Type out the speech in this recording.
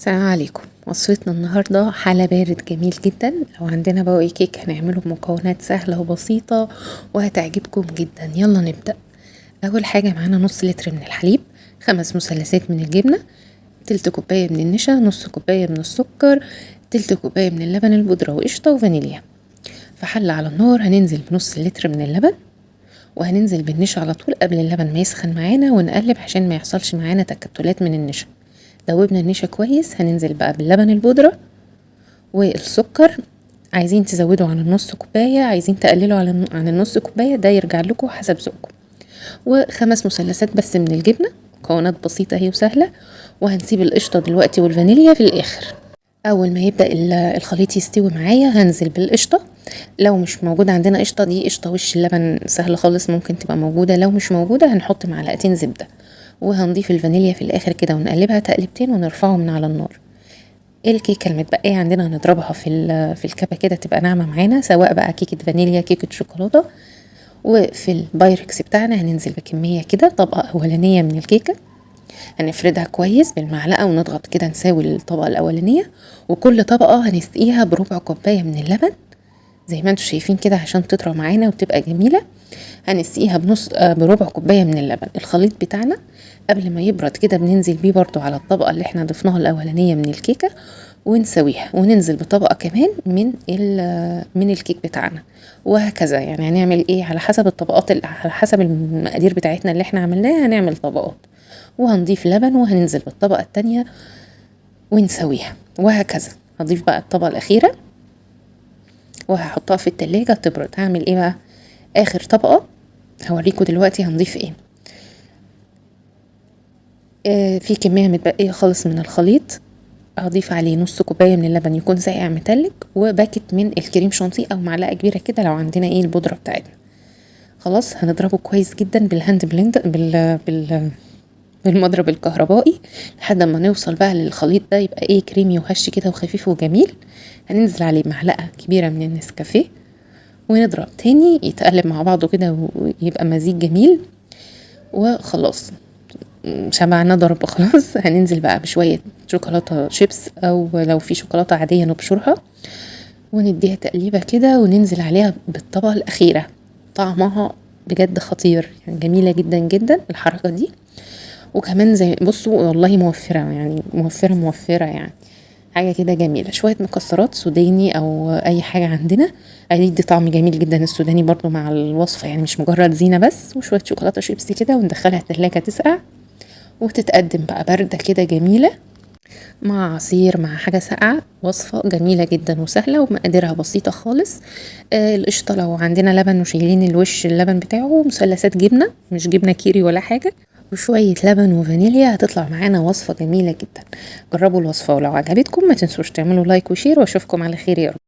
السلام عليكم. وصفتنا النهاردة حلا بارد جميل جدا. لو عندنا بواقي كيك هنعمله بمكونات سهلة وبسيطة وهتعجبكم جدا. يلا نبدأ. أول حاجة معانا نص لتر من الحليب، 5 مثلثات من الجبنة، تلت كوباية من النشا، نص كوباية من السكر، تلت كوباية من اللبن البودرة وقشطة وفانيليا. في حلة على النار هننزل بنص لتر من اللبن، وهننزل بالنشا على طول قبل اللبن ما يسخن معانا، ونقلب عشان ما يحصلش معانا تكتلات من النشا. دوبنا النشا كويس، هننزل بقى باللبن البودرة والسكر. عايزين تزودوا عن النص كوباية، عايزين تقللوا عن النص كوباية، ده يرجع لكم حسب ذوقكم. و5 مثلثات بس من الجبنة، مكونات بسيطة اهي وسهلة. وهنسيب القشطة دلوقتي والفانيليا في الآخر. أول ما يبدأ الخليط يستوي معايا هنزل بالقشطة. لو مش موجودة عندنا قشطة، دي قشطة وش اللبن سهل خالص ممكن تبقى موجودة. لو مش موجودة هنحط معلقتين زبدة، وهنضيف الفانيليا في الاخر كده ونقلبها تقلبتين ونرفعه من على النار. الكيكه المتبقيه عندنا هنضربها في الكبه كده تبقى ناعمه معانا، سواء بقى كيكه فانيليا كيكه شوكولاته. وفي البايركس بتاعنا هننزل بكميه كده، طبقه اولانيه من الكيكه هنفردها كويس بالمعلقه ونضغط كده نساوي الطبقه الاولانيه. وكل طبقه هنسقيها بربع كوبايه من اللبن زي ما انتم شايفين كده عشان تطرى معانا وتبقى جميله. هنسقيها بربع كوبايه من اللبن. الخليط بتاعنا قبل ما يبرد كده بننزل بيه برضو على الطبقه اللي احنا ضفناها الاولانيه من الكيكه ونسويها، وننزل بطبقه كمان من الكيك بتاعنا، وهكذا. يعني هنعمل ايه على حسب الطبقات، على حسب المقادير بتاعتنا اللي احنا عملناها هنعمل طبقات. وهنضيف لبن وهننزل بالطبقه التانية ونسويها، وهكذا. هضيف بقى الطبقه الاخيره وهحطها في التلاجة تبرد. هعمل ايه بقى؟ اخر طبقة هوريكم دلوقتي هنضيف ايه. في كمية متبقية خالص من الخليط، هضيف عليه نص كوباية من اللبن يكون ساقع متلج، وباكت من الكريم شانتيه او معلقة كبيرة كده لو عندنا ايه البودرة بتاعتنا. خلاص هنضربه كويس جدا بالهاند بلندر بالمضرب الكهربائي لحد ما نوصل بقى للخليط ده يبقى ايه كريمي وهش كده وخفيف وجميل. هننزل عليه معلقة كبيرة من النسكافيه ونضرب تاني يتقلب مع بعضه كده ويبقى مزيج جميل. وخلاص شبعنا ضرب خلاص. هننزل بقى بشوية شوكولاتة شيبس او لو في شوكولاتة عادية نبشرها ونديها تقليبة كده وننزل عليها بالطبقة الأخيرة. طعمها بجد خطير، يعني جميلة جدا جدا الحركة دي. وكمان زي بصوا والله موفرة، يعني موفرة يعني حاجة كده جميلة. شوية مكسرات سوداني او اي حاجة عندنا هيدي طعم جميل جدا. السوداني برضو مع الوصفة يعني مش مجرد زينة بس. وشوية شوكولاتة شيبسي كده وندخلها التلاجة تسقع وتتقدم بقى باردة كده جميلة مع عصير مع حاجة ساقعة. وصفة جميلة جدا وسهلة ومقاديرها بسيطة خالص. القشطة لو عندنا لبن وشايلين الوش اللبن بتاعه، مثلثات جبنة مش جبنة كيري ولا حاجة، وشوية لبن وفانيليا هتطلع معانا وصفة جميلة جدا. جربوا الوصفة ولو عجبتكم ما تنسوش تعملوا لايك وشير، واشوفكم على خير يا رب.